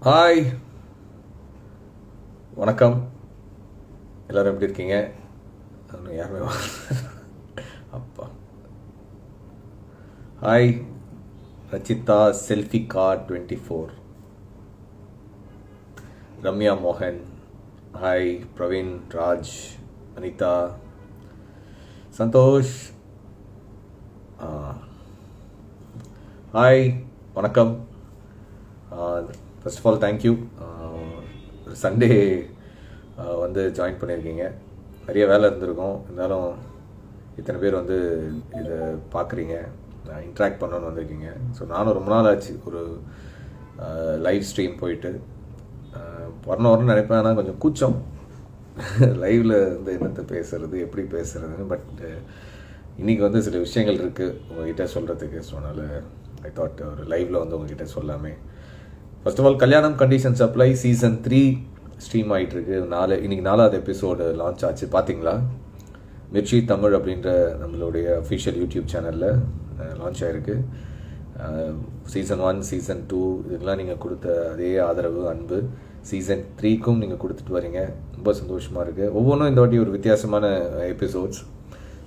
Hi, வணக்கம். எல்லோரும் எப்படி இருக்கீங்க? யாருமே அப்பா. ஹாய் ரச்சிதா, செல்ஃபிகா 24, ரம்யா மோகன், ஹாய் பிரவீன், ராஜ், அனிதா, சந்தோஷ், ஹாய், வணக்கம். First of all thank you. Sunday வந்து ஜாயின் பண்ணியிருக்கீங்க. நிறைய வேலை இருந்திருக்கும், இருந்தாலும் இத்தனை பேர் வந்து இதை பார்க்குறீங்க, இன்ட்ராக்ட் பண்ணணுன்னு வந்திருக்கீங்க. ஸோ நானும் ரொம்ப நாள் ஆச்சு ஒரு லைவ் ஸ்ட்ரீம் போயிட்டு வரணும்னு நினைப்பேன். ஆனால் கொஞ்சம் கூச்சம் லைவில் வந்து என்னத்தை பேசுகிறது, எப்படி பேசுகிறதுன்னு. பட் இன்றைக்கி வந்து சில விஷயங்கள் இருக்குது உங்கள்கிட்ட சொல்கிறதுக்கு. ஸோ அதனால் ஐ தாட் ஒரு லைவில் வந்து உங்கள்கிட்ட சொல்லாமே. ஃபர்ஸ்ட் ஆஃப் ஆல், கல்யாணம் கண்டிஷன் சப்ளை சீசன் 3 ஸ்ட்ரீம் ஆகிட்டுருக்கு. இன்றைக்கி 4வது எபிசோடு லான்ச் ஆச்சு. பார்த்தீங்களா? மிர்ச்சி தமிழ் அப்படின்ற நம்மளுடைய அஃபிஷியல் யூடியூப் சேனலில் லான்ச் ஆகிருக்கு. சீசன் 1, சீசன் 2 இதெல்லாம் நீங்கள் கொடுத்த அதே ஆதரவு, அன்பு சீசன் 3க்கும் நீங்கள் கொடுத்துட்டு வரீங்க. ரொம்ப சந்தோஷமாக இருக்குது. ஒவ்வொன்றும் இந்த வாட்டி ஒரு வித்தியாசமான எபிசோட்ஸ்.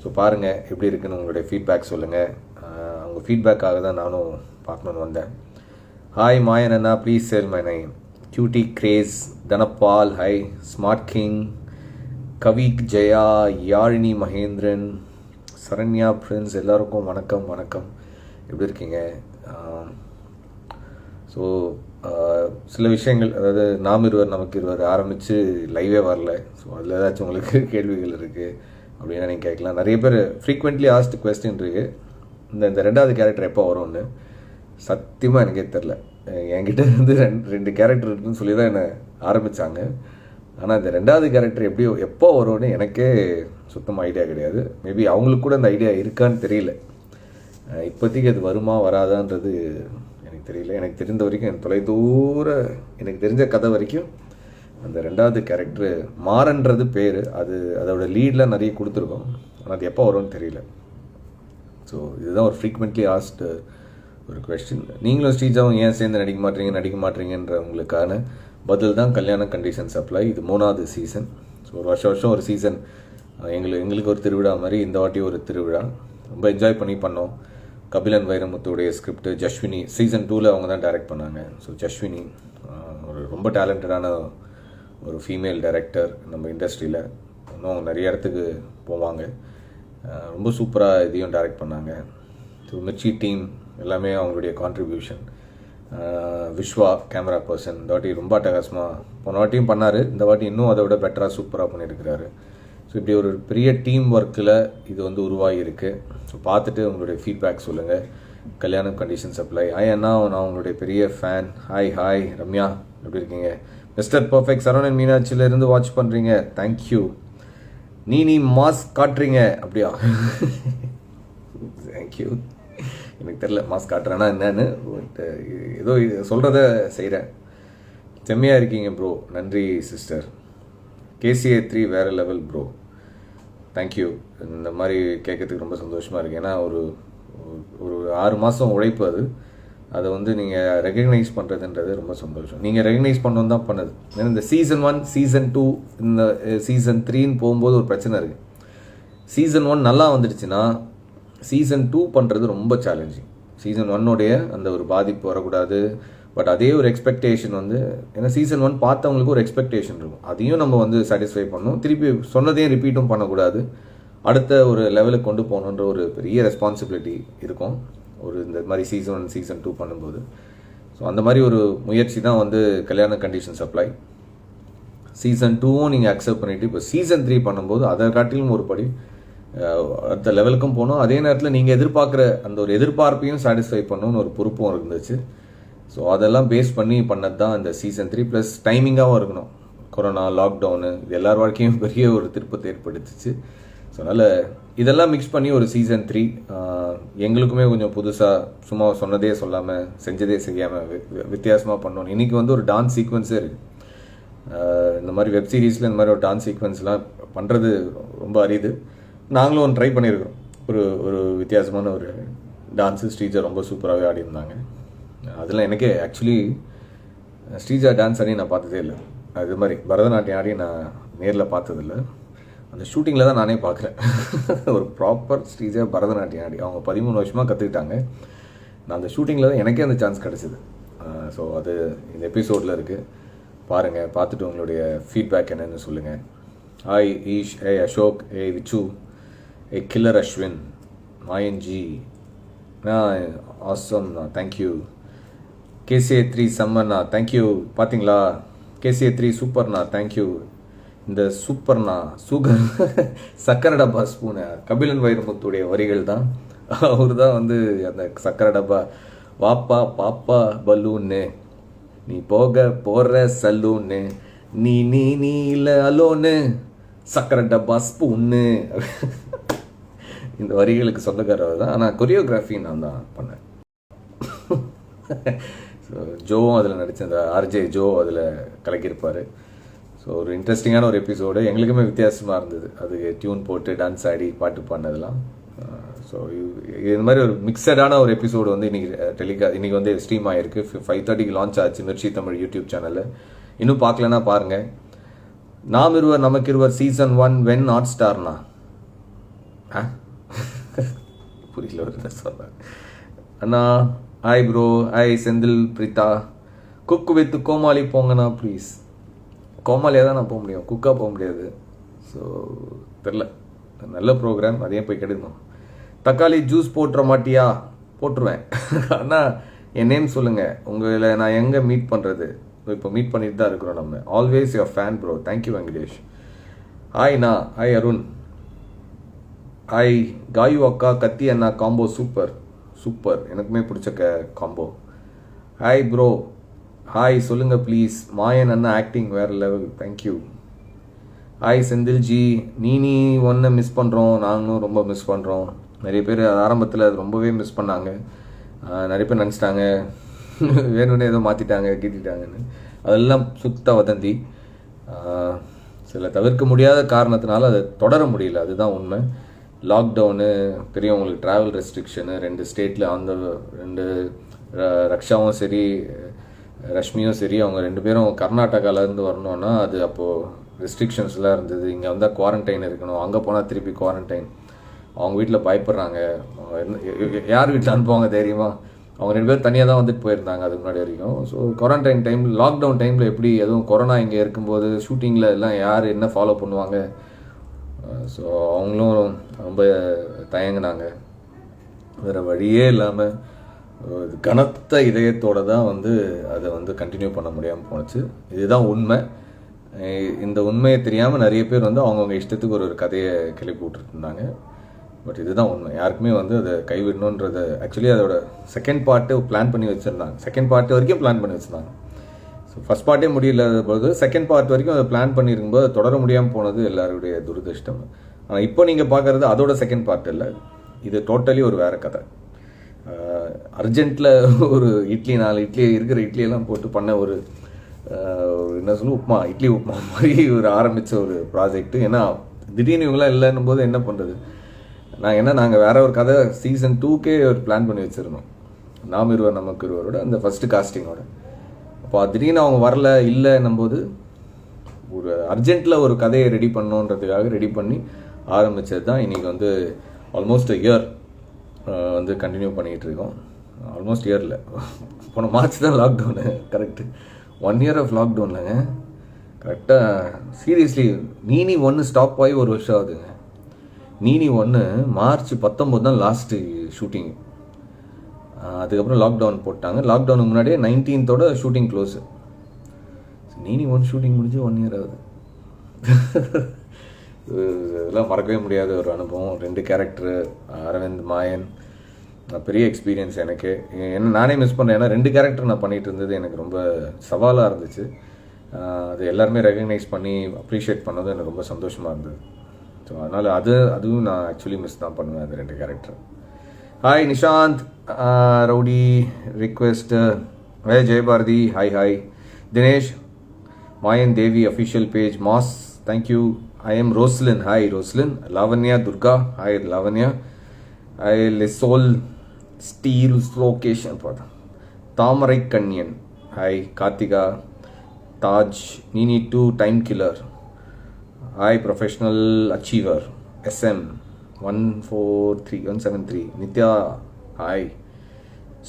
ஸோ பாருங்கள் எப்படி இருக்குன்னு உங்களுடைய ஃபீட்பேக் சொல்லுங்கள். அவங்க ஃபீட்பேக்காக தான் நானும் பார்க்கணுன்னு வந்தேன். ஹாய் மாயன் அண்ணா, please sale my name. Cutie Grace, Dhanapal, hi smart king, Kavik, Jaya, Yazhini Mahendran, Saranya Prince, எல்லாருக்கும் வணக்கம். வணக்கம், எப்படி இருக்கீங்க? ஸோ சில விஷயங்கள், அதாவது நாம் இருவர் நமக்கு இருவர் ஆரம்பித்து லைவே வரல. ஸோ அதில் ஏதாச்சும் உங்களுக்கு கேள்விகள் இருக்குது அப்படின்னா நீங்கள் கேட்கலாம். நிறைய பேர் ஃப்ரீக்வெண்ட்லி ஆஸ்ட் கொஸ்டின் இருக்குது, இந்த 2வது கேரக்டர் எப்போ வரும்னு. சத்தியமாக எனக்கே தெரில. என்கிட்ட வந்து ரெண்டு கேரக்டர் இருக்குன்னு சொல்லி தான் என்னை ஆரம்பித்தாங்க. ஆனால் இந்த 2வது கேரக்டர் எப்போ வரும்னு எனக்கே சுத்தமாக ஐடியா கிடையாது. மேபி அவங்களுக்கு கூட அந்த ஐடியா இருக்கான்னு தெரியல. இப்போதைக்கு அது வருமா வராதான்றது எனக்கு தெரியல. எனக்கு தெரிந்த வரைக்கும், எனக்கு தெரிஞ்ச கதை வரைக்கும் அந்த 2வது கேரக்டர் மாறன்றது பேர். அதோட லீடில் நிறைய கொடுத்துருக்கோம். ஆனால் அது எப்போ வரும்னு தெரியல. ஸோ இதுதான் ஒரு ஃப்ரீக்வெண்ட்லி ஆஸ்ட் ஒரு கொஸ்டின். நீங்களும் ஸ்ரீஜாவும் ஏன் சேர்ந்து நடிக்க மாட்டீங்கன்ற உங்களுக்கான பதில் தான் கல்யாணம் கண்டிஷன் சப்ளை. இது 3வது சீசன். ஸோ ஒரு வருஷம் ஒரு சீசன் எங்களுக்கு ஒரு திருவிழா மாதிரி இந்த வாட்டி ஒரு திருவிழா. ரொம்ப என்ஜாய் பண்ணோம். கபிலன் வைரமுத்துடைய ஸ்கிரிப்ட், ஜஸ்வினி சீசன் 2ல் அவங்க தான் டைரக்ட் பண்ணாங்க. ஸோ ஜஸ்வினி ஒரு ரொம்ப டேலண்டடான ஒரு ஃபீமேல் டைரக்டர் நம்ம இண்டஸ்ட்ரியில். இன்னும் நிறைய இடத்துக்கு போவாங்க. ரொம்ப சூப்பராக இதையும் டைரக்ட் பண்ணாங்க. ஸோ மிர்ச்சி டீம் எல்லாமே அவங்களுடைய கான்ட்ரிபியூஷன். விஸ்வா கேமரா பர்சன் இந்த வாட்டி ரொம்ப அட்டகாசமாக, போன வாட்டியும் பண்ணார், இந்த வாட்டி இன்னும் அதை விட பெட்டராக சூப்பராக பண்ணியிருக்கிறாரு. ஸோ இப்படி ஒரு பெரிய டீம் ஒர்க்கில் இது வந்து உருவாகியிருக்கு. ஸோ பார்த்துட்டு உங்களுடைய ஃபீட்பேக் சொல்லுங்கள். கல்யாணம் கண்டிஷன் சப்ளை. ஹாய் அண்ணா, நான் உங்களுடைய பெரிய ஃபேன். ஹாய் ரம்யா, எப்படி இருக்கீங்க? மிஸ்டர் பர்ஃபெக்ட் சரவணன் மீனாட்சியிலேருந்து வாட்ச் பண்ணுறீங்க, தேங்க்யூ. நீ மாஸ்க் காட்டுறீங்க அப்படியா? தேங்க்யூ. எனக்கு தெரில மாஸ்க் காட்டுறேன்னா என்னன்னு. பட் ஏதோ சொல்கிறத செய்கிறேன். செம்மையாக இருக்கீங்க ப்ரோ, நன்றி சிஸ்டர். KCA 3 வேறு லெவல் ப்ரோ, தேங்க்யூ. இந்த மாதிரி கேட்கறதுக்கு ரொம்ப சந்தோஷமாக இருக்குது. ஏன்னா ஒரு 6 மாதம் உழைப்பு அதை வந்து நீங்கள் ரெகக்னைஸ் பண்ணுறதுன்றது ரொம்ப சந்தோஷம். நீங்கள் ரெகக்னைஸ் பண்ணணும் தான் பண்ணுது. ஏன்னா இந்த சீசன் 1, சீசன் 2, இந்த சீசன் 3ன்னு போகும்போது ஒரு பிரச்சனை இருக்குது. சீசன் 1 நல்லா வந்துடுச்சுன்னா சீசன் 2 பண்ணுறது ரொம்ப சேலஞ்சிங். சீசன் 1 அந்த ஒரு பாதிப்பு வரக்கூடாது. பட் அதே ஒரு எக்ஸ்பெக்டேஷன் வந்து, ஏன்னா சீசன் 1 பார்த்தவங்களுக்கு ஒரு எக்ஸ்பெக்டேஷன் இருக்கும், அதையும் நம்ம வந்து சாட்டிஸ்ஃபை பண்ணணும். திருப்பி சொன்னதையும் ரிப்பீட்டும் பண்ணக்கூடாது. அடுத்த ஒரு லெவலுக்கு கொண்டு போகணுன்ற ஒரு பெரிய ரெஸ்பான்சிபிலிட்டி இருக்கும் ஒரு இந்த மாதிரி சீசன் 1, சீசன் 2 பண்ணும்போது. ஸோ அந்த மாதிரி ஒரு முயற்சி தான் வந்து கல்யாண கண்டிஷன் சப்ளை. சீசன் 2வும் நீங்கள் அக்செப்ட் பண்ணிவிட்டு இப்போ சீசன் 3 பண்ணும்போது அதை காட்டிலும் ஒரு படி அடுத்த லெவலுக்கும் போகணும். அதே நேரத்தில் நீங்கள் எதிர்பார்க்குற அந்த ஒரு எதிர்பார்ப்பையும் சாட்டிஸ்ஃபை பண்ணணும்னு ஒரு பொறுப்பும் இருந்துச்சு. ஸோ அதெல்லாம் பேஸ் பண்ணி பண்ணது தான் இந்த சீசன் 3. ப்ளஸ் டைமிங்காகவும் இருக்கணும். கொரோனா, லாக்டவுனு இது எல்லார் வாழ்க்கையும் பெரிய ஒரு திருப்பத்தை ஏற்படுத்துச்சு. ஸோ அதனால் இதெல்லாம் மிக்ஸ் பண்ணி ஒரு சீசன் 3 எங்களுக்குமே கொஞ்சம் புதுசாக, சும்மா சொன்னதே சொல்லாமல் செஞ்சதே செய்யாமல் வித்தியாசமாக பண்ணணும். இன்றைக்கி வந்து ஒரு டான்ஸ் சீக்வன்ஸே இருக்குது. இந்த மாதிரி வெப் சீரிஸில் இந்த மாதிரி ஒரு டான்ஸ் சீக்வன்ஸ்லாம் பண்ணுறது ரொம்ப அரிது. நாங்களும் ஒன்று ட்ரை பண்ணியிருக்கிறோம். ஒரு வித்தியாசமான ஒரு டான்ஸு. ஸ்ரீஜா ரொம்ப சூப்பராகவே ஆடியிருந்தாங்க. அதில் எனக்கு ஆக்சுவலி ஸ்ரீஜா டான்ஸ் ஆடி நான் பார்த்ததே இல்லை. அது மாதிரி பரதநாட்டியம் ஆடி நான் நேரில் பார்த்ததில்லை. அந்த ஷூட்டிங்கில் தான் நானே பார்க்குறேன். ஒரு ப்ராப்பர் ஸ்ரீஜா பரதநாட்டியம் ஆடி அவங்க 13 வருஷமாக கற்றுக்கிட்டாங்க. நான் அந்த ஷூட்டிங்கில் தான் எனக்கே அந்த சான்ஸ் கிடச்சிது. ஸோ அது இந்த எபிசோடில் இருக்குது, பாருங்கள். பார்த்துட்டு உங்களுடைய ஃபீட்பேக் என்னென்னு சொல்லுங்கள். ஹாய் ஈஷ், அசோக், விச்சு, கில்லர் அஸ்வின், மாயன்ஜி, ஆசம்ண்ணா, தேங்க்யூ. KCA3 சம்மர்ண்ணா, தேங்க்யூ. பார்த்தீங்களா, KCA3 சூப்பர்ண்ணா, தேங்க்யூ. இந்த சூப்பர்ண்ணா சுகர் சக்கரை டப்பா ஸ்பூனு கபிலன் வைரமுத்துடைய வரிகள் தான். அவர் தான் வந்து அந்த சக்கரை டப்பா, வாப்பா பாப்பா பலூன்னு, நீ போக போகிற சலூன்னு, நீ நீ நீ இல்லை அலோன்னு, சக்கரை டப்பா ஸ்பூன்னு. இந்த வரிகளுக்கு சொந்தக்காரர் தான். ஆனால் கொரியோகிராஃபி நான் தான் பண்ணேன். ஸோ ஜோவும் அதில் நடித்த அந்த RJ ஜோ அதில் கலக்கியிருப்பார். ஸோ ஒரு இன்ட்ரெஸ்டிங்கான ஒரு எபிசோடு, எங்களுக்குமே வித்தியாசமாக இருந்தது. அது டியூன் போட்டு டான்ஸ் ஆடி பாட்டு பாடினதெல்லாம். ஸோ இது மாதிரி ஒரு மிக்சடான ஒரு எபிசோடு வந்து இன்றைக்கி வந்து ஸ்ட்ரீம் ஆகிருக்கு. 5:30 லான்ச் ஆச்சு மிர்ச்சி தமிழ் யூடியூப் சேனலில். இன்னும் பார்க்கலன்னா பாருங்கள். நாம் இருவர் நமக்கு இருவர் சீசன் 1 வென் ஹாட் ஸ்டார்னா புரியல ஒரு சொல்கிறேன். அண்ணா hi bro, hi Senthil Pritha. Cook with Comali போங்கண்ணா ப்ளீஸ். கோமாளியாக தான் நான் போக முடியும், குக்காக போக முடியாது. ஸோ தெரில, நல்ல ப்ரோக்ராம், அதையே போய் கெடுக்கணும். தக்காளி ஜூஸ் போட்டுற மாட்டியா? போட்டுருவேன். ஆனால் என் நேம் சொல்லுங்கள், உங்களை நான் எங்கே மீட் பண்ணுறது? இப்போ மீட் பண்ணிட்டு தான் இருக்கிறோம் நம்ம. Always your fan bro, thank you Venkatesh. ஹாய்ண்ணா, ஹாய் அருண், ஹாய் காயு அக்கா, கத்தி அண்ணா காம்போ சூப்பர் சூப்பர், எனக்குமே பிடிச்ச காம்போ. ஹாய் ப்ரோ, ஹாய் சொல்லுங்கள் ப்ளீஸ். மாயன் அண்ணா ஆக்டிங் வேறு லெவல், தேங்க்யூ. ஹாய் செந்தில்ஜி, நீ ஒன்று மிஸ் பண்ணுறோம், நாங்களும் ரொம்ப மிஸ் பண்ணுறோம். நிறைய பேர் ஆரம்பத்தில் அது ரொம்பவே மிஸ் பண்ணாங்க. நிறைய பேர் நினச்சிட்டாங்க வேணும்னே ஏதோ மாற்றிட்டாங்க கீட்டிட்டாங்கன்னு. அதெல்லாம் சுத்த வதந்தி. சில தவிர்க்க முடியாத காரணத்தினால அதை தொடர முடியல, அதுதான் உண்மை. லாக்டவுனு தெரியும் உங்களுக்கு, ட்ராவல் ரெஸ்ட்ரிக்ஷனு 2 ஸ்டேட்டில், அந்த 2 ரக்ஷாவும் சரி ரஷ்மியும் சரி, அவங்க 2 பேரும் கர்நாடகாவிலேருந்து வரணுன்னா அது அப்போது ரெஸ்ட்ரிக்ஷன்ஸ்லாம் இருந்தது. இங்கே வந்தால் குவாரண்டைன் இருக்கணும், அங்கே போனால் திருப்பி குவாரண்டைன். அவங்க வீட்டில் பயப்படுறாங்க, யார் வீட்டில் அனுப்புவாங்க தெரியுமா? அவங்க 2 பேரும் தனியாக தான் வந்துட்டு போயிருந்தாங்க அதுக்கு முன்னாடி வரைக்கும். ஸோ குவாரண்டைன் டைமில், லாக்டவுன் டைமில் எப்படி எதுவும் கொரோனா இங்கே இருக்கும்போது ஷூட்டிங்கில் எல்லாம் யார் என்ன ஃபாலோ பண்ணுவாங்க? ஸோ அவங்களும் ரொம்ப தயங்கினாங்க. வேறு வழியே இல்லாமல் கனத்த இதயத்தோடு தான் வந்து அதை வந்து கண்டினியூ பண்ண முடியாமல் போணுச்சு. இதுதான் உண்மை. இந்த உண்மையை தெரியாமல் நிறைய பேர் வந்து அவங்கவுங்க இஷ்டத்துக்கு ஒரு கதையை கிளப்பி விட்டுருந்தாங்க. பட் இதுதான் உண்மை. யாருக்குமே வந்து அதை கைவிடணுன்றது, ஆக்சுவலி அதோட செகண்ட் பார்ட்டு பிளான் பண்ணி வச்சுருந்தாங்க. செகண்ட் பார்ட்டு வரைக்கும் பிளான் பண்ணி வச்சுருந்தாங்க. ஸோ ஃபஸ்ட் பார்ட்டே முடியல போது செகண்ட் பார்ட் வரைக்கும் அதை பிளான் பண்ணியிருக்கும்போது அது தொடர முடியாமல் போனது எல்லாருடைய துரதிருஷ்டம். ஆனால் இப்போ நீங்கள் பார்க்குறது அதோட செகண்ட் பார்ட் இல்லை, இது டோட்டலி ஒரு வேறு கதை. அர்ஜென்ட்டில் ஒரு 4 இட்லி இருக்கிற இட்லியெல்லாம் போட்டு பண்ண ஒரு என்ன சொல்லுவோம், உப்புமா, இட்லி உப்புமா மாதிரி ஒரு ஆரம்பித்த ஒரு ப்ராஜெக்ட்டு. ஏன்னா திடீர்னு இவங்களாம் இல்லைன்னும் போது என்ன பண்ணுறது? நாங்கள் வேற ஒரு கதை சீசன் 2க்கே ஒரு பிளான் பண்ணி வச்சுருந்தோம், நாம் இருவர் நமக்கு இருவரோட அந்த ஃபஸ்ட்டு காஸ்டிங்கோட. அப்போ திடீர்னு அவங்க வரல இல்லைன்னும் போது ஒரு அர்ஜென்ட்டில் ஒரு கதையை ரெடி பண்ணணுன்றதுக்காக ரெடி பண்ணி ஆரம்பித்தது தான் இன்றைக்கி வந்து ஆல்மோஸ்ட் இயர் வந்து கண்டினியூ பண்ணிகிட்டு இருக்கோம். ஆல்மோஸ்ட் இயரில் போன மார்ச் தான் லாக்டவுனு, கரெக்டு 1 இயர் ஆஃப் லாக்டவுன்லங்க. கரெக்டாக சீரியஸ்லி நீனி 1 ஸ்டாப் ஆகி 1 வருஷம் ஆகுதுங்க. நீனி 1 மார்ச் 19 தான் லாஸ்ட்டு ஷூட்டிங். அதுக்கப்புறம் லாக்டவுன் போட்டாங்க. லாக்டவுனுக்கு முன்னாடியே 19th ஷூட்டிங் க்ளோஸு. நீனி 1 ஷூட்டிங் முடிஞ்சு 1 இயர் ஆகுது. இதெல்லாம் மறக்கவே முடியாத ஒரு அனுபவம். 2 கேரக்டரு, அரவிந்த், மாயன், பெரிய எக்ஸ்பீரியன்ஸ் எனக்கு. என்ன நானே மிஸ் பண்ணேன், ஏன்னா 2 கேரக்டர் நான் பண்ணிகிட்டு இருந்தது எனக்கு ரொம்ப சவாலாக இருந்துச்சு. அது எல்லாருமே ரெகக்னைஸ் பண்ணி அப்ரிஷியேட் பண்ணது எனக்கு ரொம்ப சந்தோஷமாக இருந்தது. ஸோ அதனால் அதுவும் நான் ஆக்சுவலி மிஸ் தான் பண்ணுவேன், அது 2 character. Hi Nishanth, rowdy request, Jayabharathi, hi Dinesh, Mayan Devi official page mass, thank you. I am Roslin, hi Roslin. Lavanya Durga, hi Lavanya. ஐ லெசோல் ஸ்டீல் லொகேஷன் பார்த்தா. தாமரை கண்ணியன், ஹாய் கார்த்திகா. தாஜ், நீ need to time killer. Hi professional achiever. SM 173. Nithya hi.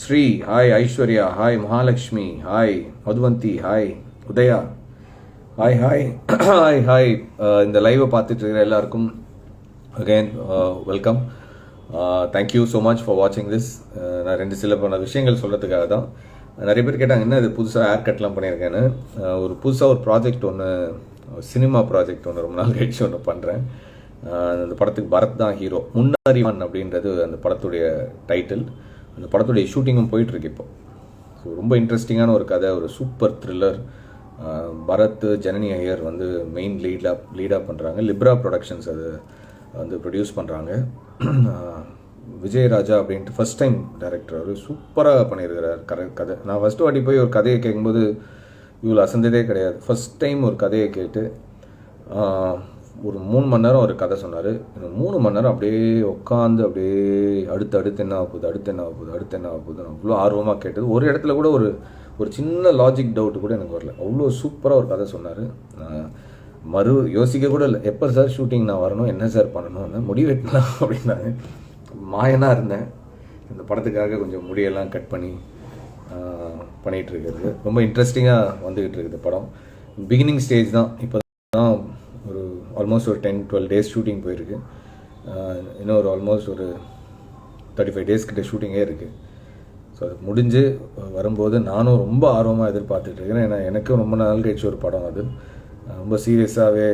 Sri hi. Aishwarya hi. Mahalakshmi hi. Madhuvanthi hi. Udhaya hi hi hi hi. இந்த லைவை பார்த்துட்டு இருக்கிற எல்லாருக்கும் again welcome. Thank you so much for வாட்சிங் திஸ். நான் சில விஷயங்கள் சொல்கிறதுக்காக தான். நிறைய பேர் கேட்டாங்க என்ன இது புதுசாக ஹேர் கட்லாம் பண்ணியிருக்கேன்னு. ஒரு புதுசாக ஒரு ப்ராஜெக்ட் ஒன்று, சினிமா ப்ராஜெக்ட் ஒன்று ரொம்ப நாள் கழிச்சு ஒன்று பண்ணுறேன். அந்த படத்துக்கு பரத் தான் ஹீரோ. முன்னறிவான் அப்படின்றது அந்த படத்துடைய டைட்டில். அந்த படத்துடைய ஷூட்டிங்கும் போயிட்டுருக்கு இப்போ. ஸோ ரொம்ப இன்ட்ரெஸ்டிங்கான ஒரு கதை, ஒரு சூப்பர் த்ரில்லர். பரத், ஜனனி ஐயர் வந்து மெயின் லீடாக பண்ணுறாங்க. லிப்ரா ப்ரொடக்ஷன்ஸ் அது வந்து ப்ரொடியூஸ் பண்ணுறாங்க. விஜயராஜா அப்படின்ட்டு ஃபஸ்ட் டைம் டைரக்டர். அவர் சூப்பராக பண்ணியிருக்கிறார் கதை. நான் ஃபஸ்ட்டு வாட்டி போய் ஒரு கதையை கேட்கும்போது இவ்வளோ அசந்ததே கிடையாது. ஃபஸ்ட் டைம் ஒரு கதையை கேட்டு ஒரு 3 மணி நேரம் ஒரு கதை சொன்னார். இந்த 3 மணி நேரம் அப்படியே உட்காந்து அப்படியே அடுத்து என்ன ஆகுது அவ்வளோ ஆர்வமாக கேட்டது. ஒரு இடத்துல கூட ஒரு சின்ன லாஜிக் டவுட்டு கூட எனக்கு வரல. அவ்வளோ சூப்பராக ஒரு கதை சொன்னார். யோசிக்க கூட இல்லை, எப்போ சார் ஷூட்டிங் நான் வரணும், என்ன சார் பண்ணணும்னு முடிவெட்டலாம் அப்படின்னாங்க. மாயனாக இருந்தேன். இந்த படத்துக்காக கொஞ்சம் முடியெல்லாம் கட் பண்ணி பண்ணிகிட்டு இருக்கிறது. ரொம்ப இன்ட்ரெஸ்டிங்காக வந்துக்கிட்டு இருக்குது படம். பிகினிங் ஸ்டேஜ் தான். இப்போ தான் ஒரு ஆல்மோஸ்ட் ஒரு 10-12 டேஸ் ஷூட்டிங் போயிருக்கு. இன்னும் ஒரு ஆல்மோஸ்ட் ஒரு 35 டேஸ் கிட்ட ஷூட்டிங்கே இருக்குது. ஸோ அது முடிஞ்சு வரும்போது நானும் ரொம்ப ஆர்வமாக எதிர்பார்த்துட்டு இருக்கிறேன். ஏன்னா எனக்கும் ரொம்ப நாள் கழிச்சு ஒரு படம். அது ரொம்ப சீரியஸாகவே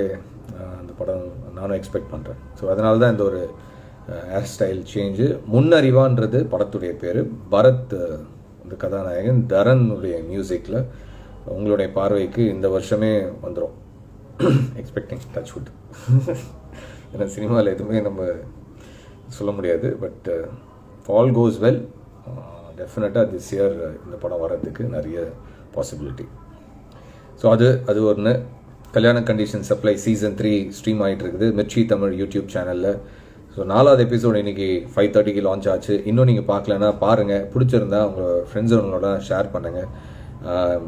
அந்த படம் நானும் எக்ஸ்பெக்ட் பண்ணுறேன். ஸோ அதனால தான் இந்த ஒரு ஹேர் ஸ்டைல் சேஞ்சு. முன்னறிவான்றது படத்துடைய பேர். பரத் இந்த கதாநாயகன், தரனுடைய மியூசிக்கில் உங்களுடைய பார்வைக்கு இந்த வருஷமே வந்துடும். Expecting touch wood. ஏன்னா சினிமாவில் எதுவுமே நம்ம சொல்ல முடியாது. பட் ஆல் கோஸ் வெல், டெஃபினட்டாக திஸ் இயர் இந்த படம் வர்றதுக்கு நிறைய பாசிபிலிட்டி. ஸோ அது ஒன்று. கல்யாண கண்டிஷன் சப்ளை சீசன் 3 ஸ்ட்ரீம் ஆகிட்டு இருக்குது மிர்ச்சி தமிழ் யூடியூப் சேனலில். ஸோ 4வது எபிசோடு இன்றைக்கி 5:30க்கு லான்ச் ஆச்சு. இன்னும் நீங்கள் பார்க்கலன்னா பாருங்கள். பிடிச்சிருந்தா உங்கள் ஃப்ரெண்ட்ஸுங்களோட ஷேர் பண்ணுங்கள்.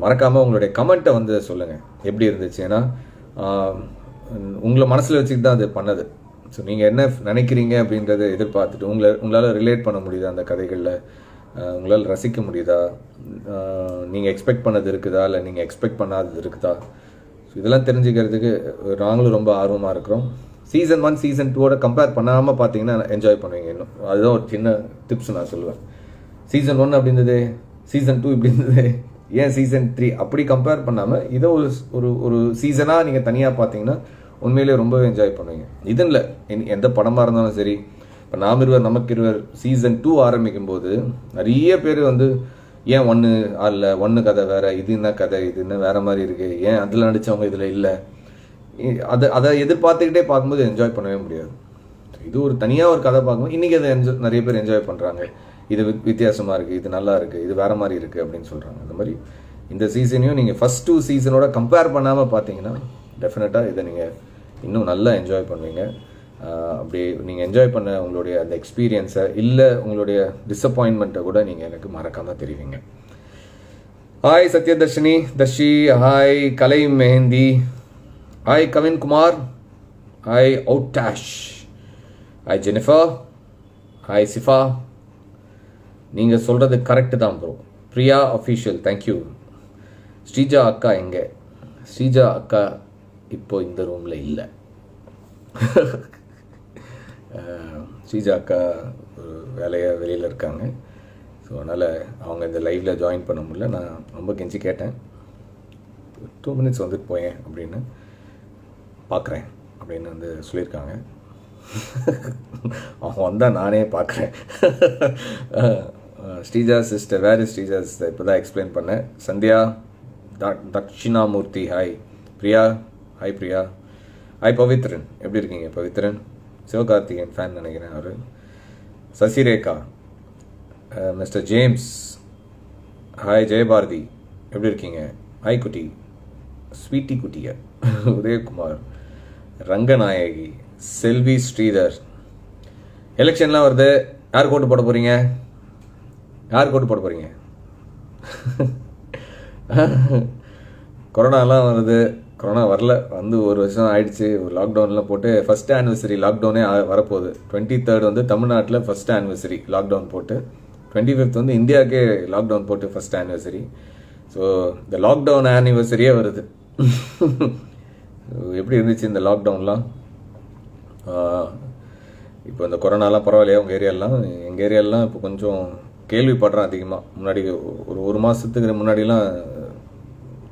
மறக்காமல் உங்களுடைய கமெண்ட்டை வந்து சொல்லுங்கள் எப்படி இருந்துச்சு. ஏன்னா உங்களை மனசில் வச்சுக்கிட்டு தான் அது பண்ணது. ஸோ நீங்கள் என்ன நினைக்கிறீங்க அப்படின்றத எதிர்பார்த்துட்டு உங்களால் ரிலேட் பண்ண முடியுதா அந்த கதைகளில், உங்களால் ரசிக்க முடியுதா, நீங்கள் எக்ஸ்பெக்ட் பண்ணது இருக்குதா, இல்லை நீங்கள் எக்ஸ்பெக்ட் பண்ணாதது இருக்குதா, ஸோ இதெல்லாம் தெரிஞ்சுக்கிறதுக்கு நாங்களும் ரொம்ப ஆர்வமாக இருக்கிறோம். சீசன் 1 சீசன் 2வோட கம்பேர் பண்ணாமல் பார்த்தீங்கன்னா என்ஜாய் பண்ணுவீங்க. இன்னும் அதுதான் ஒரு சின்ன டிப்ஸ் நான் சொல்லுவேன். சீசன் 1 அப்படி இருந்தது, சீசன் 2 இப்படி இருந்தது, ஏன் சீசன் 3 அப்படி கம்பேர் பண்ணாமல் இதை ஒரு சீசனாக நீங்கள் தனியாக பார்த்தீங்கன்னா உண்மையிலே ரொம்பவே என்ஜாய் பண்ணுவீங்க. இது இல்லை, எந்த படமாக இருந்தாலும் சரி. இப்போ நாம் இருவர் நமக்கு இருவர் சீசன் 2 ஆரம்பிக்கும் போது நிறைய பேர் வந்து ஏன் 1 ஆடல, 1 கதை வேறு, இது என்ன கதை, இது என்ன வேறு மாதிரி இருக்குது, ஏன் அதில் நடித்தவங்க இதில் இல்லை, அதை எதிர்பார்த்துக்கிட்டே பார்க்கும்போது என்ஜாய் பண்ணவே முடியாது. இது ஒரு தனியாக ஒரு கதை பார்க்கும்போது இன்றைக்கி அதை நிறைய பேர் என்ஜாய் பண்ணுறாங்க. இது வித்தியாசமாக இருக்குது, இது நல்லா இருக்குது, இது வேறு மாதிரி இருக்குது அப்படின்னு சொல்கிறாங்க. அந்த மாதிரி இந்த சீசனையும் நீங்கள் ஃபஸ்ட் 2 சீசனோட கம்பேர் பண்ணாமல் பார்த்தீங்கன்னா டெஃபினட்டாக இதை நீங்கள் இன்னும் நல்லா என்ஜாய் பண்ணுவீங்க. அப்படி நீங்கள் என்ஜாய் பண்ண உங்களுடைய அந்த எக்ஸ்பீரியன்ஸை இல்லை உங்களுடைய டிஸப்பாயின்மெண்ட்டை கூட நீங்கள் எனக்கு மறக்காமல் தெரிவிங்க. Hi Sathyadharshini, Dharshi hi. Kalai Mehndi hi. Kavin Kumar hi. அவுட்டாஷ் ஹாய். Jennifer hi. சிஃபா, நீங்கள் சொல்கிறது கரெக்டு தான் bro. Priya official thank you. Sreeja அக்கா எங்கே? ஸ்ரீஜா அக்கா இப்போ இந்த ரூமில் இல்லை. ஸ்ரீஜா அக்கா ஒரு வேலையாக வெளியில் இருக்காங்க. ஸோ அதனால் அவங்க இந்த லைவில் ஜாயின் பண்ண முடியல. நான் ரொம்ப கெஞ்சி கேட்டேன், 2 மினிட்ஸ் வந்துட்டு போயேன் அப்படின்னு, பார்க்குறேன் அப்படின்னு வந்து சொல்லியிருக்காங்க. அவங்க வந்தால் நானே பார்க்குறேன். ஸ்ரீஜா சிஸ்டர், வேறு ஸ்ரீஜா சிஸ்டர் இப்போ தான் எக்ஸ்பிளைன் பண்ணேன். Sandhya, Dakshinamoorthy hi. Priya hi. Priya hi. Pavithran எப்படி இருக்கீங்க? பவித்ரன் சிவகார்த்திகேயன் ஃபேன் நினைக்கிறேன் அவர். Sasirekha, mister James hi. Jayabharathi எப்படி இருக்கீங்க? ஹாய் குட்டி, ஸ்வீட்டி குட்டியா. உதயகுமார், ரங்கநாயகி, செல்வி ஸ்ரீதர். எலெக்ஷன்லாம் வருது, யார் ஓட்டு போட போகிறீங்க? யாருக்கு ஓட்டு போட போகிறீங்க? கொரோனாலாம் வருது, கொரோனா வரல, வந்து ஒரு வருஷம் ஆயிடுச்சு. ஒரு லாக்டவுன்லாம் போட்டு ஃபஸ்ட் ஆனிவர்சரி லாக்டவுனே வரப்போகுது. 23rd வந்து தமிழ்நாட்டில் ஃபஸ்ட் ஆனிவர்சரி லாக்டவுன் போட்டு, 25th வந்து இந்தியாவுக்கே லாக்டவுன் போட்டு ஃபஸ்ட் ஆனிவர்சரி. ஸோ இந்த லாக்டவுன் ஆனிவர்சரியே வருது. எப்படி இருந்துச்சு இந்த லாக்டவுன்லாம்? இப்போ இந்த கொரோனாலாம் பரவாயில்லையா உங்கள் ஏரியாலாம்? எங்கள் ஏரியாலாம் இப்போ கொஞ்சம் கேள்விப்படுறேன் அதிகமாக. முன்னாடி ஒரு மாதத்துக்கு முன்னாடிலாம்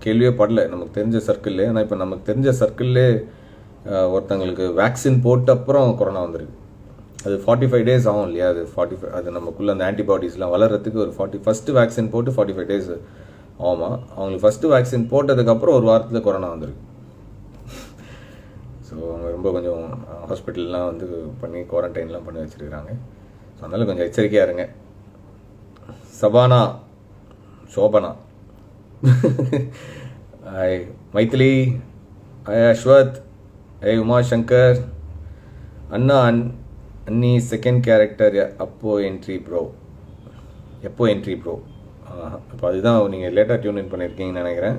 கேள்வியே படல நமக்கு தெரிஞ்ச சர்க்கிள்லே. ஆனால் இப்போ நமக்கு தெரிஞ்ச சர்க்கிள்லே ஒருத்தங்களுக்கு வேக்சின் போட்ட அப்புறம் கொரோனா வந்துருக்கு. அது 45 days ஆகும் இல்லையா? அது 45 அது நமக்குள்ளே அந்த ஆன்டிபாடிஸ்லாம் வளர்கிறதுக்கு ஒரு ஃபஸ்ட்டு வேக்சின் போட்டு 45 days ஆகுமா. அவங்களுக்கு ஃபஸ்ட்டு வேக்சின் போட்டதுக்கப்புறம் ஒரு வாரத்தில் கொரோனா வந்துருக்கு. ஸோ அவங்க ரொம்ப கொஞ்சம் ஹாஸ்பிட்டல்லாம் வந்து பண்ணி குவாரண்டைன்லாம் பண்ணி வச்சுருக்கிறாங்க. ஸோ அதனால் கொஞ்சம் எச்சரிக்கையாக இருங்க. Shabana, Shobana, hi Mythili, hi Ashwath, hi Umashankar, அண்ணா அன்னி செகண்ட் கேரக்டர் எப்போ என்ட்ரி ப்ரோ? இப்போ அதுதான் நீங்கள் லேட்டாக டியூன் இன் பண்ணியிருக்கீங்கன்னு நினைக்கிறேன்.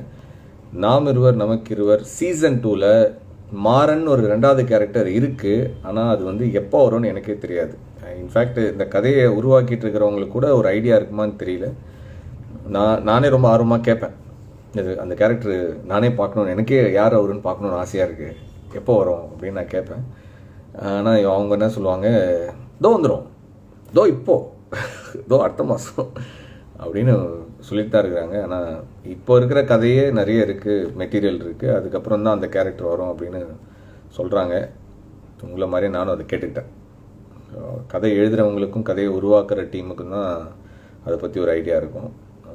நாம் இருவர் நமக்கு இருவர் சீசன் 2ல் மாறன் ஒரு 2வது கேரக்டர் இருக்குது. ஆனால் அது வந்து எப்போ வரும்னு எனக்கே தெரியாது. இன்ஃபேக்ட் இந்த கதையை உருவாக்கிட்டு இருக்கிறவங்களுக்கு கூட ஒரு ஐடியா இருக்குமான்னு தெரியல. நானே ரொம்ப ஆர்வமாக கேட்பேன், இது அந்த கேரக்டர் நானே பார்க்கணுன்னு, எனக்கே யார் அவருன்னு பார்க்கணுன்னு ஆசையாக இருக்குது, எப்போ வரும் அப்படின்னு நான் கேட்பேன். ஆனால் அவங்க என்ன சொல்லுவாங்க, தோ வந்துடும், தோ இப்போது, தோ அடுத்த மாதம் அப்படின்னு சொல்லிட்டு தான் இருக்கிறாங்க. ஆனால் இப்போ இருக்கிற கதையே நிறைய இருக்குது, மெட்டீரியல் இருக்குது, அதுக்கப்புறம் தான் அந்த கேரக்டர் வரும் அப்படின்னு சொல்கிறாங்க. உங்களை மாதிரியே நானும் அதை கேட்டுக்கிட்டேன். கதை எழுதுகிறவங்களுக்கும் கதையை உருவாக்குற டீமுக்கும் தான் அதை பற்றி ஒரு ஐடியா இருக்கும்.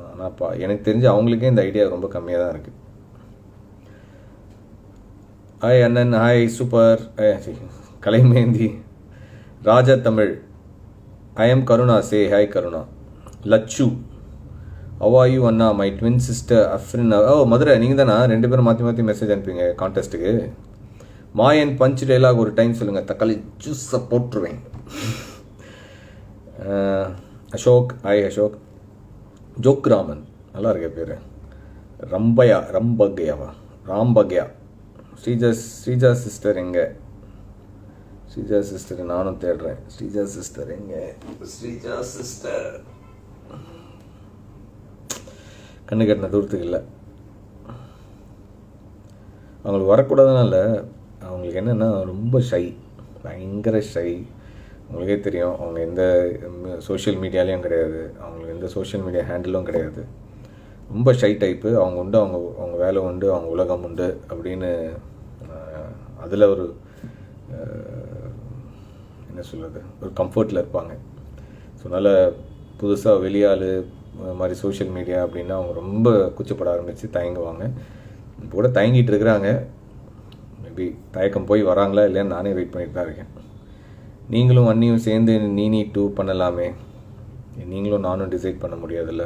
ஆனால் எனக்கு தெரிஞ்சு அவங்களுக்கே இந்த ஐடியா ரொம்ப கம்மியாக தான் இருக்குது. ஹாய் அண்ணன், hi super, Kalaimendhi, Raja Tamil, I am Karuna, சே ஹாய் கருணா, லச்சு, அவாயு அண்ணா, my twin sister Afrin, Madurai நீங்கள் தானா? 2 பேரும் மாற்றி மாற்றி மெசேஜ் அனுப்பிங்க கான்டெஸ்ட்டுக்கு. மாயன் பஞ்ச் டைலாக் ஒரு டைம் சொல்லுங்கள், தக்காளி ஜூஸை போட்டுருவேன். அசோக், ஹாய் அசோக், ஜோக்ராமன், நல்லா இருக்க பேர், ராம்பக்யா, ஸ்ரீஜா சிஸ்டர் எங்கே? ஸ்ரீஜா சிஸ்டர் நானும் தேடுறேன். ஸ்ரீஜா சிஸ்டர் எங்கே? ஸ்ரீஜா சிஸ்டர் கண்ணு கட்டின தூரத்துக்கு இல்லை. அவங்களுக்கு வரக்கூடாதுன்னா இல்லை, அவங்களுக்கு என்னென்னா ரொம்ப ஷை, பயங்கர ஷை. அவங்களுக்கே தெரியும், அவங்க எந்த சோஷியல் மீடியாலேயும் கிடையாது, அவங்களுக்கு எந்த சோஷியல் மீடியா ஹேண்டிலும் கிடையாது. ரொம்ப ஷை டைப்பு. அவங்க உண்டு, அவங்க வேலை உண்டு, அவங்க உலகம் உண்டு அப்படின்னு அதில் ஒரு என்ன சொல்கிறது, ஒரு கம்ஃபர்ட்டில் இருப்பாங்க. ஸோ அதனால் புதுசாக வெளியாள் மாதிரி சோஷியல் மீடியா அப்படின்னா அவங்க ரொம்ப கூச்சப்பட ஆரம்பித்து தயங்குவாங்க. இப்போ கூட தயங்கிட்டு இருக்கிறாங்க. மேபி தயக்கம் போய் வராங்களா இல்லையான்னு நானே வெயிட் பண்ணிட்டு தான் இருக்கேன். நீங்களும் அண்ணியும் சேர்ந்து நீ 2 பண்ணலாமே. நீங்களும் நானும் டிசைட் பண்ண முடியாதுல்ல.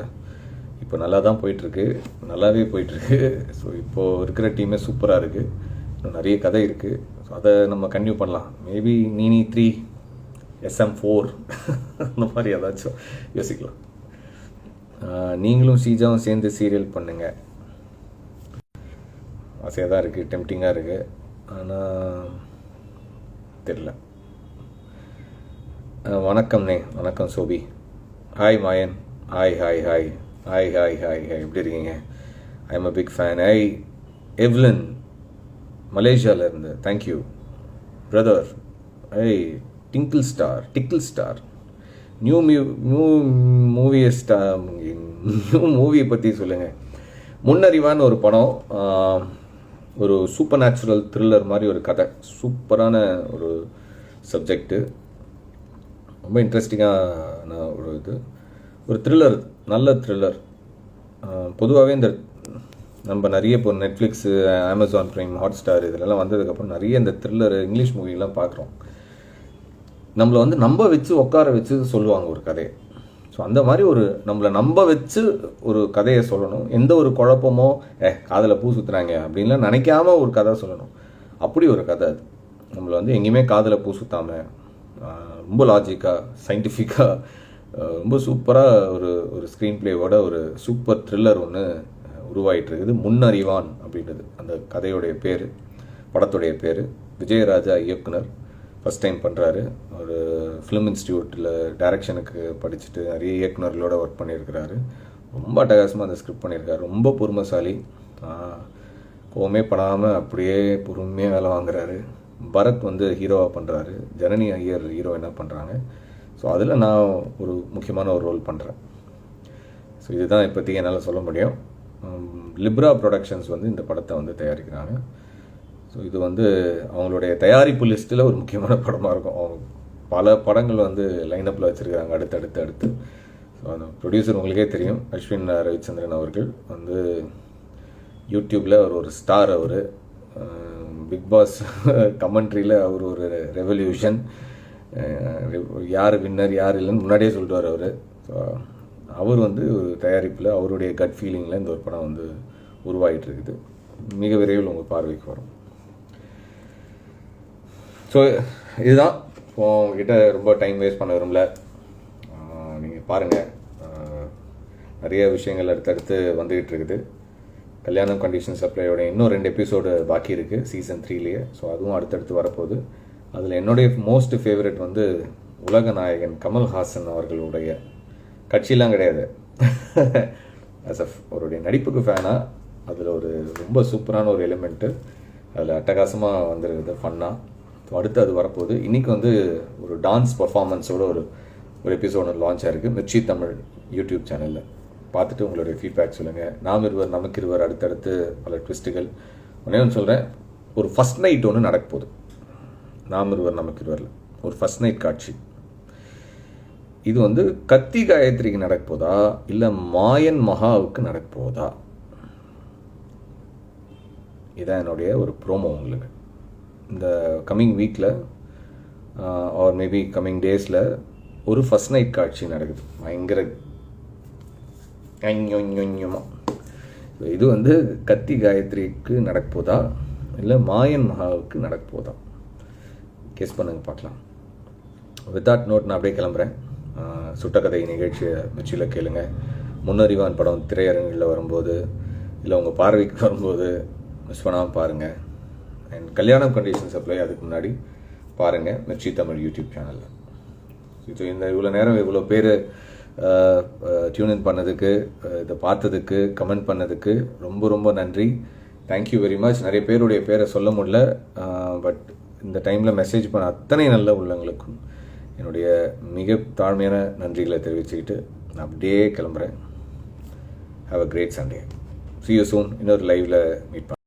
இப்போ நல்லா தான் போயிட்டுருக்கு, நல்லாவே போயிட்டுருக்கு. ஸோ இப்போது இருக்கிற டீமே சூப்பராக இருக்குது. இன்னும் நிறைய கதை இருக்குது. ஸோ அதை நம்ம கன்டினியூ பண்ணலாம். மேபி நீ 3, SM4 அந்த மாதிரி ஏதாச்சும் யோசிக்கலாம். நீங்களும் சீஜாவும் சேர்ந்து சீரியல் பண்ணுங்கள். ஆசையாக தான் இருக்குது, டெம்டிங்காக இருக்குது. ஆனால் தெரில. வணக்கம்ண்ணே, வணக்கம் Sobi. Hi Mayan, hi hi hi hi hi hi hi, எப்படி இருக்கீங்க? I am a big fan. Hi Evelyn, மலேசியாவிலேருந்து, thank you brother. Hi tinkle star, new மூவியை பற்றி சொல்லுங்கள். முன்னறிவான்னு ஒரு படம், ஒரு சூப்பர் நேச்சுரல் த்ரில்லர் மாதிரி ஒரு கதை, சூப்பரான ஒரு சப்ஜெக்டு, ரொம்ப இன்ட்ரெஸ்டிங்கான ஒரு த்ரில்லர், நல்ல த்ரில்லர். பொதுவாகவே இந்த நம்ம நிறைய இப்போ நெட்ஃப்ளிக்ஸு, அமேசான் ப்ரைம், ஹாட்ஸ்டார் இதெல்லாம் வந்ததுக்கப்புறம் நிறைய இந்த த்ரில்லர் இங்கிலீஷ் மூவிலாம் பார்க்குறோம். நம்மளை வந்து நம்ப வச்சு உட்கார வச்சு சொல்லுவாங்க ஒரு கதையை. ஸோ அந்த மாதிரி நம்மளை நம்ப வச்சு ஒரு கதையை சொல்லணும். எந்த ஒரு குழப்பமோ காதில் பூ சுற்றுறாங்க அப்படின்லாம் நினைக்காம ஒரு கதை சொல்லணும். அப்படி ஒரு கதை அது. நம்மளை வந்து எங்கேயுமே காதில் பூ சுற்றாமல் ரொம்ப லாஜிக்காக, சயின்டிஃபிக்காக, ரொம்ப சூப்பராக ஒரு ஸ்க்ரீன் பிளேவோட ஒரு சூப்பர் த்ரில்லர் ஒன்று உருவாகிட்டு இருக்குது. முன்னறிவான் அப்படின்றது அந்த கதையுடைய பேர், படத்துடைய பேர். விஜயராஜா இயக்குனர், ஃபஸ்ட் டைம் பண்ணுறாரு. ஒரு ஃபிலிம் இன்ஸ்டியூட்டில் டைரக்ஷனுக்கு படிச்சுட்டு நிறைய இயக்குனர்களோட ஒர்க் பண்ணியிருக்கிறாரு. ரொம்ப அட்டகாசமாக அந்த ஸ்கிரிப்ட் பண்ணியிருக்காரு. ரொம்ப பொறுமைசாலி, கோவமே படாமல் அப்படியே பொறுமையாக வேலை வாங்குறாரு. பரத் வந்து ஹீரோவாக பண்ணுறாரு, ஜனனி ஐயர் ஹீரோயினாக பண்ணுறாங்க. ஸோ அதில் நான் ஒரு முக்கியமான ஒரு ரோல் பண்ணுறேன். ஸோ இதுதான் இப்போதைக்கு என்னால் சொல்ல முடியும். லிப்ரா ப்ரொடக்ஷன்ஸ் வந்து இந்த படத்தை வந்து தயாரிக்கிறாங்க. ஸோ இது வந்து அவங்களுடைய தயாரிப்பு லிஸ்ட்டில் ஒரு முக்கியமான படமாக இருக்கும். அவங்க பல படங்கள் வந்து லைனப்பில் வச்சுருக்கிறாங்க அடுத்து. ஸோ அந்த ப்ரொடியூசர் உங்களுக்கே தெரியும், அஸ்வின் ரவிச்சந்திரன் அவர்கள் வந்து யூடியூப்பில் அவர் ஒரு ஸ்டார். அவர் பிக் பாஸ் கமெண்ட்ரியில் அவர் ஒரு ரெவல்யூஷன், யார் வின்னர் யார் இல்லைன்னு முன்னாடியே சொல்லிட்டு அவர். ஸோ அவர் வந்து ஒரு தயாரிப்பில் அவருடைய கட் ஃபீலிங்கில் இந்த ஒரு படம் வந்து உருவாகிட்டு இருக்குது. மிக விரைவில் உங்கள் பார்வைக்கு வரும். ஸோ இதுதான். இப்போ உங்ககிட்ட ரொம்ப டைம் வேஸ்ட் பண்ண விரும்பல. நீங்கள் பாருங்கள், நிறைய விஷயங்கள் அடுத்தடுத்து வந்துக்கிட்டு இருக்குது. கல்யாணம் கண்டிஷன் சப்ளையோட இன்னும் 2 எபிசோடு பாக்கி இருக்குது சீசன் 3லேயே. ஸோ அதுவும் அடுத்தடுத்து வரப்போகுது. அதில் என்னுடைய மோஸ்ட் ஃபேவரட் வந்து உலக நாயகன் கமல்ஹாசன் அவர்களுடைய, கட்சியெலாம் கிடையாது, அஸ்எஃப் அவருடைய நடிப்புக்கு ஃபேனாக அதில் ஒரு ரொம்ப சூப்பரான ஒரு எலிமெண்ட்டு அதில் அட்டகாசமாக வந்துருக்குது, ஃபன்னாக. ஸோ அடுத்து அது வரப்போகுது. இன்றைக்கி வந்து ஒரு டான்ஸ் பர்ஃபார்மன்ஸோட ஒரு எபிசோடு லான்ச் ஆகிருக்கு மிர்ச்சி தமிழ் யூடியூப் சேனலில். பார்த்துட்டு உங்களுடைய ஃபீட்பேக் சொல்லுங்கள். நாம் இருவர் நமக்கு இருவர் அடுத்தடுத்து பல ட்விஸ்ட்டுகள். ஒன்று சொல்கிறேன், ஒரு ஃபஸ்ட் நைட் ஒன்று நடக்க போகுது நாம் இருவர் நமக்கு இருவரில். ஒரு ஃபஸ்ட் நைட் காட்சி. இது வந்து கத்தி காயத்ரிக்கு நடக்க போதா இல்லை மாயன் மகாவுக்கு நடக்க போதா? இதான் என்னுடைய ஒரு ப்ரோமோ உங்களுக்கு. இந்த கம்மிங் வீக்கில் ஆர் மேபி கம்மிங் டேஸில் ஒரு ஃபஸ்ட் நைட் காட்சி நடக்குது. பயங்கர இது வந்து கத்தி காயத்ரிக்கு நடக்க போதா இல்லை மாயன் மகாவுக்கு நடக்க போதா? கெஸ் பண்ணுங்க, பார்க்கலாம். வித் தட் நோட் நான் அப்படியே கிளம்புறேன். சுட்டக்கதை நிகழ்ச்சியை மிச்சியில் கேளுங்க. முன்னறிவான் படம் திரையரங்கில் வரும்போது இல்லை உங்கள் பார்வைக்கு வரும்போது மிஸ் பண்ணாமல் பாருங்கள். அண்ட் கல்யாணம் கண்டிஷன் சப்ளை அதுக்கு முன்னாடி பாருங்கள் மிர்ச்சி தமிழ் யூடியூப் சேனலில். ஸோ இந்த இவ்வளோ நேரம் இவ்வளோ பேர் டியூன் பண்ணதுக்கு, இதை பார்த்ததுக்கு, கமெண்ட் பண்ணதுக்கு ரொம்ப ரொம்ப நன்றி. Thank you very much. நிறைய பேருடைய பேரை சொல்ல முடியல, பட் இந்த டைமில் மெசேஜ் பண்ண அத்தனை நல்ல உள்ளங்களுக்கும் என்னுடைய மிக தாழ்மையான நன்றிகளை தெரிவிச்சுக்கிட்டு நான் அப்படியே கிளம்புறேன். Have a great Sunday. See you soon. இன்னொரு லைவில் மீட் பண்ண